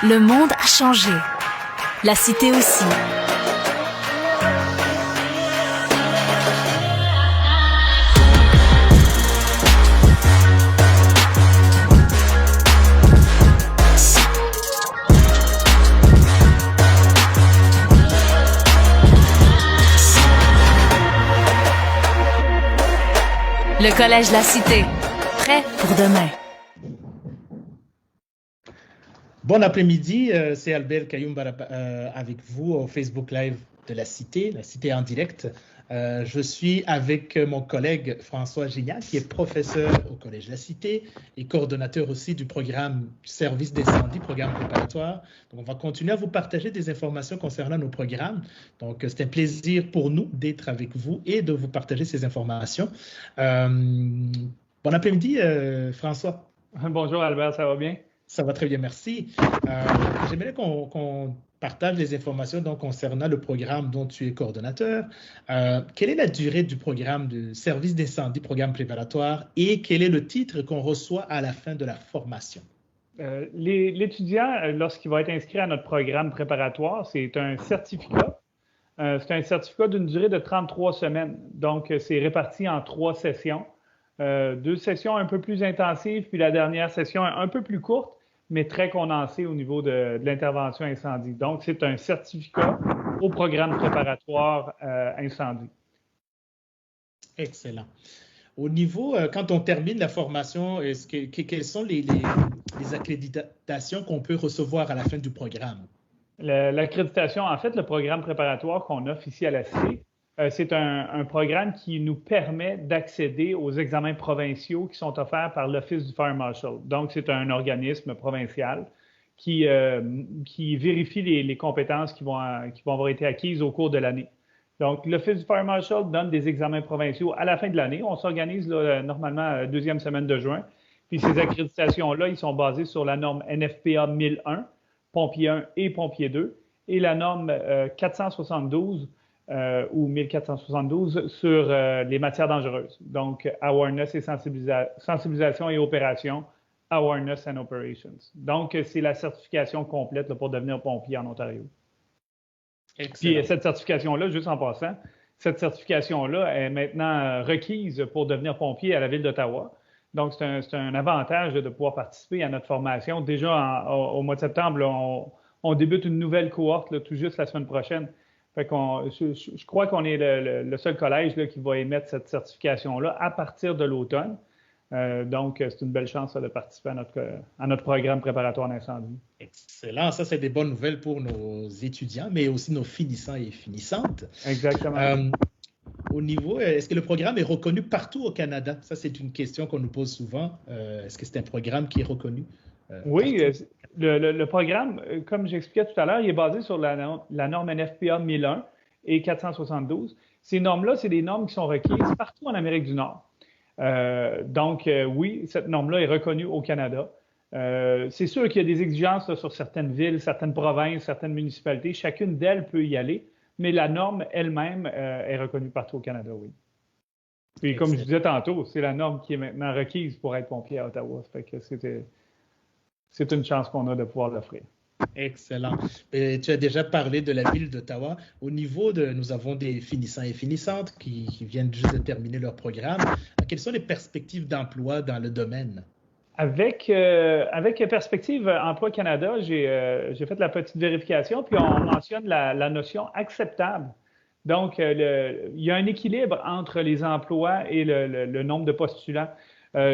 Le monde a changé. La cité aussi. Le Collège La Cité. Prêt pour demain. Bon après-midi, c'est Albert Kayoum avec vous au Facebook Live de La Cité en direct. Je suis avec mon collègue François Gignac, qui est professeur au Collège La Cité et coordonnateur aussi du programme Service d'incendie, programme préparatoire. Donc, on va continuer à vous partager des informations concernant nos programmes. Donc, c'est un plaisir pour nous d'être avec vous et de vous partager ces informations. Bon après-midi, François. Bonjour Albert, ça va bien? Ça va très bien, merci. J'aimerais qu'on partage des informations donc, concernant le programme dont tu es coordonnateur. Quelle est la durée du programme de service d'incendie, programme préparatoire, et quel est le titre qu'on reçoit à la fin de la formation? L'étudiant, lorsqu'il va être inscrit à notre programme préparatoire, c'est un certificat. C'est un certificat d'une durée de 33 semaines. Donc, c'est réparti en 3 sessions. 2 sessions un peu plus intensives, puis la dernière session un peu plus courte, mais très condensée au niveau de l'intervention incendie. Donc, c'est un certificat au programme préparatoire incendie. Excellent. Au niveau, quand on termine la formation, quelles sont les accréditations qu'on peut recevoir à la fin du programme? L'accréditation, en fait, le programme préparatoire qu'on offre ici à la Cité, c'est un programme qui nous permet d'accéder aux examens provinciaux qui sont offerts par l'Office du Fire Marshal. Donc, c'est un organisme provincial qui vérifie les compétences qui vont avoir été acquises au cours de l'année. Donc, l'Office du Fire Marshal donne des examens provinciaux à la fin de l'année. On s'organise normalement deuxième semaine de juin. Puis ces accréditations-là, ils sont basées sur la norme NFPA 1001, pompier 1 et pompier 2, et la norme 472 ou 1472 sur les matières dangereuses. Donc, Awareness et sensibilisation et opération, Awareness and Operations. Donc, c'est la certification complète là, pour devenir pompier en Ontario. Excellent. Puis, cette certification-là, juste en passant, cette certification-là est maintenant requise pour devenir pompier à la Ville d'Ottawa. Donc, c'est un avantage de pouvoir participer à notre formation. Déjà, au mois de septembre, là, on débute une nouvelle cohorte là, tout juste la semaine prochaine. Fait je crois qu'on est le seul collège là, qui va émettre cette certification-là à partir de l'automne. Donc, c'est une belle chance là, de participer à notre programme préparatoire d'incendie. Excellent. Ça, c'est des bonnes nouvelles pour nos étudiants, mais aussi nos finissants et finissantes. Exactement. Au niveau, est-ce que le programme est reconnu partout au Canada? Ça, c'est une question qu'on nous pose souvent. Est-ce que c'est un programme qui est reconnu? Oui, le programme, comme j'expliquais tout à l'heure, il est basé sur la norme NFPA 1001 et 472. Ces normes-là, c'est des normes qui sont requises partout en Amérique du Nord. Donc, oui, cette norme-là est reconnue au Canada. C'est sûr qu'il y a des exigences là, sur certaines villes, certaines provinces, certaines municipalités. Chacune d'elles peut y aller, mais la norme elle-même est reconnue partout au Canada, oui. Puis, comme je disais tantôt, c'est la norme qui est maintenant requise pour être pompier à Ottawa. Ça fait que c'est une chance qu'on a de pouvoir l'offrir. Excellent. Et tu as déjà parlé de la Ville d'Ottawa. Au niveau nous avons des finissants et finissantes qui viennent juste de terminer leur programme. Quelles sont les perspectives d'emploi dans le domaine? Avec Perspective Emploi Canada, j'ai fait la petite vérification, puis on mentionne la notion acceptable. Donc, il y a un équilibre entre les emplois et le nombre de postulants.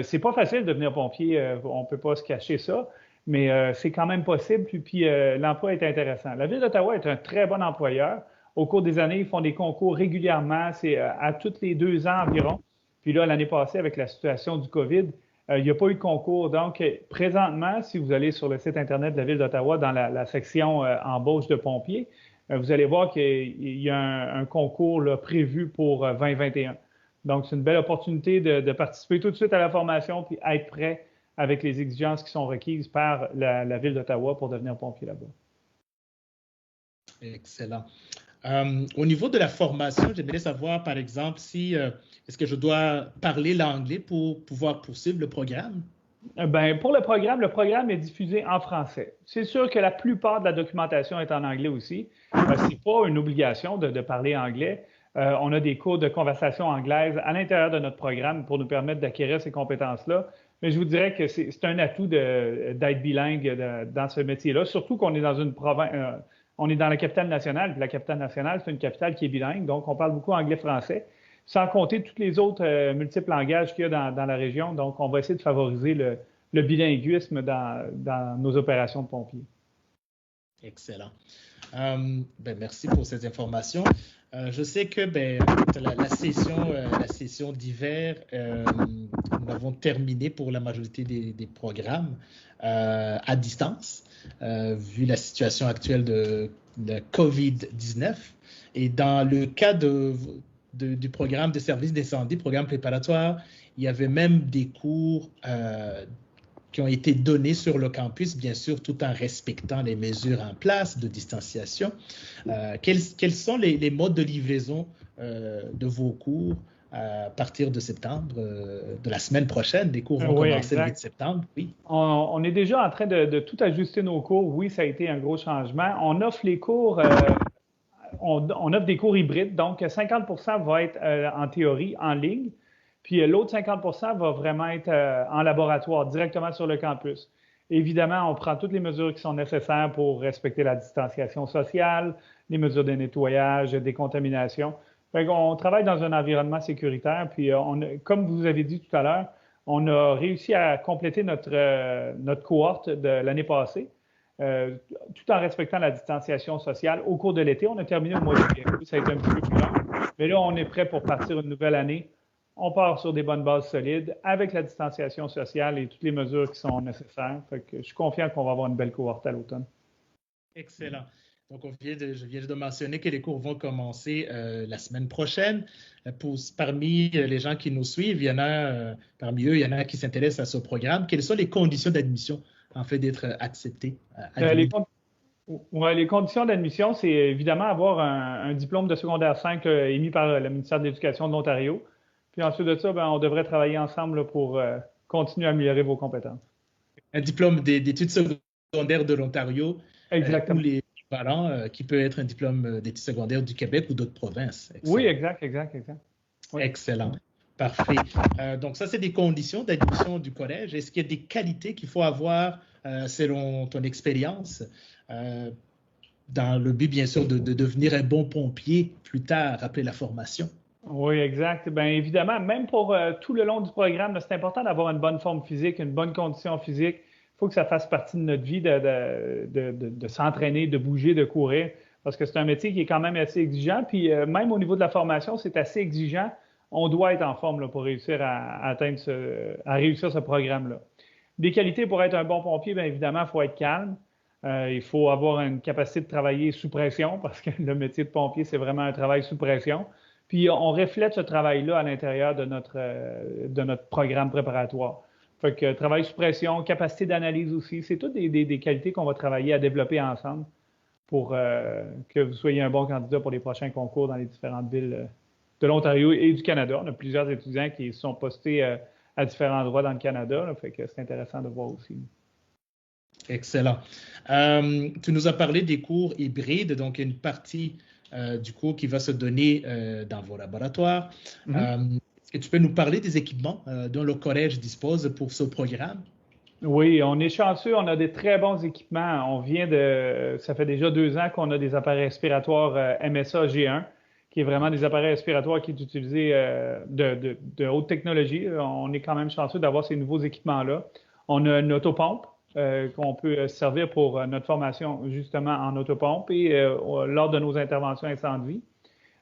C'est pas facile de devenir pompier, on peut pas se cacher ça, mais c'est quand même possible, puis l'emploi est intéressant. La Ville d'Ottawa est un très bon employeur. Au cours des années, ils font des concours régulièrement, c'est à tous les 2 ans environ. Puis là, l'année passée, avec la situation du COVID, il n'y a pas eu de concours. Donc, présentement, si vous allez sur le site Internet de la Ville d'Ottawa, dans la section embauche de pompiers, vous allez voir qu'il y a un concours là, prévu pour 2021. Donc, c'est une belle opportunité de participer tout de suite à la formation puis être prêt avec les exigences qui sont requises par la Ville d'Ottawa pour devenir pompier là-bas. Excellent. Au niveau de la formation, j'aimerais savoir, par exemple, si est-ce que je dois parler l'anglais pour pouvoir poursuivre le programme? Pour le programme est diffusé en français. C'est sûr que la plupart de la documentation est en anglais aussi. Ce n'est pas une obligation de parler anglais. On a des cours de conversation anglaise à l'intérieur de notre programme pour nous permettre d'acquérir ces compétences-là. Mais je vous dirais que c'est un atout d'être bilingue dans ce métier-là, surtout qu'on est dans une province, on est dans la capitale nationale, puis la capitale nationale, c'est une capitale qui est bilingue, donc on parle beaucoup anglais-français, sans compter tous les autres multiples langages qu'il y a dans la région. Donc, on va essayer de favoriser le bilinguisme dans nos opérations de pompiers. Excellent. Merci pour ces informations. Je sais que la session d'hiver, nous avons terminé pour la majorité des programmes à distance, vu la situation actuelle de COVID-19. Et dans le cas du programme de service d'incendie, programme préparatoire, il y avait même des cours qui ont été donnés sur le campus, bien sûr, tout en respectant les mesures en place de distanciation. Quels sont les modes de livraison de vos cours à partir de septembre, de la semaine prochaine? Les cours vont commencer le 8 septembre. Oui. On est déjà en train de tout ajuster nos cours. Oui, ça a été un gros changement. On offre les cours, on offre des cours hybrides, donc 50 va être en théorie, en ligne. Puis l'autre 50 va vraiment être en laboratoire, directement sur le campus. Évidemment, on prend toutes les mesures qui sont nécessaires pour respecter la distanciation sociale, les mesures de nettoyage, décontamination. On travaille dans un environnement sécuritaire. Puis, comme vous avez dit tout à l'heure, on a réussi à compléter notre cohorte de l'année passée, tout en respectant la distanciation sociale au cours de l'été. On a terminé au mois de juillet. Ça a été un petit peu plus long. Mais là, on est prêt pour partir une nouvelle année. On part sur des bonnes bases solides avec la distanciation sociale et toutes les mesures qui sont nécessaires. Je suis confiant qu'on va avoir une belle cohorte à l'automne. Excellent. Donc, je viens de mentionner que les cours vont commencer la semaine prochaine. Parmi les gens qui nous suivent, parmi eux, il y en a qui s'intéressent à ce programme. Quelles sont les conditions d'admission, en fait, d'être accepté? Les conditions d'admission, c'est évidemment avoir un diplôme de secondaire 5 émis par le ministère de l'Éducation de l'Ontario. Puis ensuite de ça, on devrait travailler ensemble pour continuer à améliorer vos compétences. Un diplôme d'études secondaires de l'Ontario. Exactement. Ou les équivalents, qui peut être un diplôme d'études secondaires du Québec ou d'autres provinces. Excellent. Oui, exact. Oui. Excellent. Parfait. Donc, ça, c'est des conditions d'admission du collège. Est-ce qu'il y a des qualités qu'il faut avoir, selon ton expérience, dans le but, bien sûr, de devenir un bon pompier plus tard, après la formation? Oui, exact. Bien évidemment, même pour tout le long du programme, c'est important d'avoir une bonne forme physique, une bonne condition physique. Il faut que ça fasse partie de notre vie de s'entraîner, de bouger, de courir, parce que c'est un métier qui est quand même assez exigeant. Puis même au niveau de la formation, c'est assez exigeant. On doit être en forme là, pour réussir à réussir ce programme-là. Des qualités pour être un bon pompier, bien évidemment, il faut être calme. Il faut avoir une capacité de travailler sous pression, parce que le métier de pompier, c'est vraiment un travail sous pression. Puis, on reflète ce travail-là à l'intérieur de notre programme préparatoire. Fait que travail sous pression, capacité d'analyse aussi, c'est toutes des qualités qu'on va travailler à développer ensemble pour que vous soyez un bon candidat pour les prochains concours dans les différentes villes de l'Ontario et du Canada. On a plusieurs étudiants qui sont postés à différents endroits dans le Canada. Là, fait que c'est intéressant de voir aussi. Excellent. Tu nous as parlé des cours hybrides, donc une partie du cours qui va se donner dans vos laboratoires. Est-ce que tu peux nous parler des équipements dont le collège dispose pour ce programme? Oui, on est chanceux, on a des très bons équipements. Ça fait déjà 2 ans qu'on a des appareils respiratoires MSA G1, qui est vraiment des appareils respiratoires qui sont utilisés de haute technologie. On est quand même chanceux d'avoir ces nouveaux équipements-là. On a une autopompe qu'on peut servir pour notre formation justement en autopompe et lors de nos interventions incendie.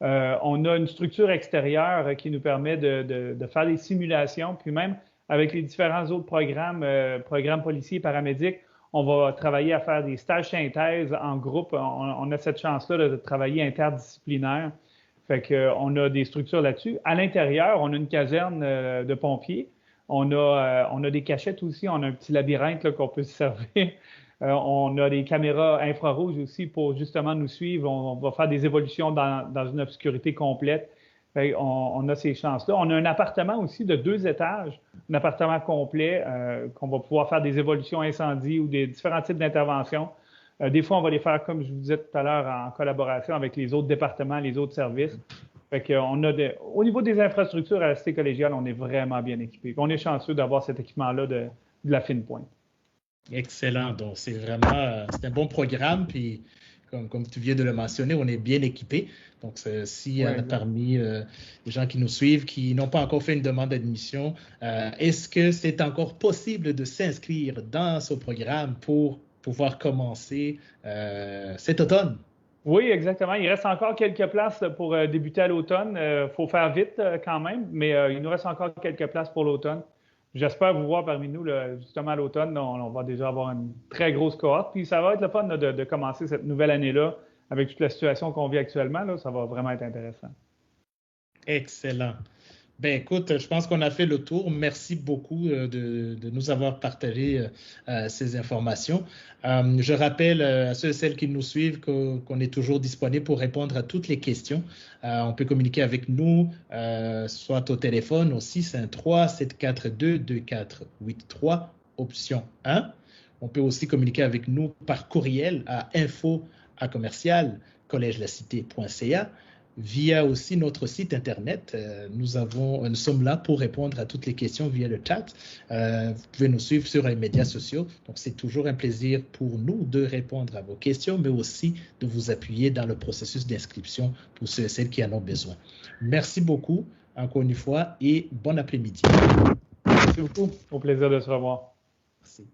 On a une structure extérieure qui nous permet de faire des simulations, puis même avec les différents autres programmes policiers et paramédics, on va travailler à faire des stages synthèse en groupe. On a cette chance-là de travailler interdisciplinaire. Fait qu'on a des structures là-dessus. À l'intérieur, on a une caserne de pompiers. On a des cachettes aussi. On a un petit labyrinthe là, qu'on peut se servir. On a des caméras infrarouges aussi pour justement nous suivre. On va faire des évolutions dans une obscurité complète. On a ces chances-là. On a un appartement aussi de 2 étages, un appartement complet qu'on va pouvoir faire des évolutions incendie ou des différents types d'interventions. Des fois, on va les faire, comme je vous disais tout à l'heure, en collaboration avec les autres départements, les autres services. Fait qu'on a au niveau des infrastructures à la Cité collégiale, on est vraiment bien équipé. On est chanceux d'avoir cet équipement-là de la fine pointe. Excellent. Donc, c'est un bon programme. Puis, comme tu viens de le mentionner, on est bien équipé. Donc, s'il y en a parmi les gens qui nous suivent qui n'ont pas encore fait une demande d'admission, est-ce que c'est encore possible de s'inscrire dans ce programme pour pouvoir commencer cet automne? Oui, exactement. Il reste encore quelques places pour débuter à l'automne. Faut faire vite quand même, mais il nous reste encore quelques places pour l'automne. J'espère vous voir parmi nous justement à l'automne. On va déjà avoir une très grosse cohorte. Puis ça va être le fun de commencer cette nouvelle année-là avec toute la situation qu'on vit actuellement. Là, ça va vraiment être intéressant. Excellent. Ben écoute, je pense qu'on a fait le tour. Merci beaucoup de nous avoir partagé ces informations. Je rappelle à ceux et celles qui nous suivent qu'on est toujours disponible pour répondre à toutes les questions. On peut communiquer avec nous, soit au téléphone au 613-742-2483, option 1. On peut aussi communiquer avec nous par courriel à info@collègelacité.ca. Via aussi notre site Internet. Nous sommes là pour répondre à toutes les questions via le chat. Vous pouvez nous suivre sur les médias sociaux. Donc, c'est toujours un plaisir pour nous de répondre à vos questions, mais aussi de vous appuyer dans le processus d'inscription pour ceux et celles qui en ont besoin. Merci beaucoup, encore une fois, et bon après-midi. Merci beaucoup. Au plaisir de se revoir. Merci.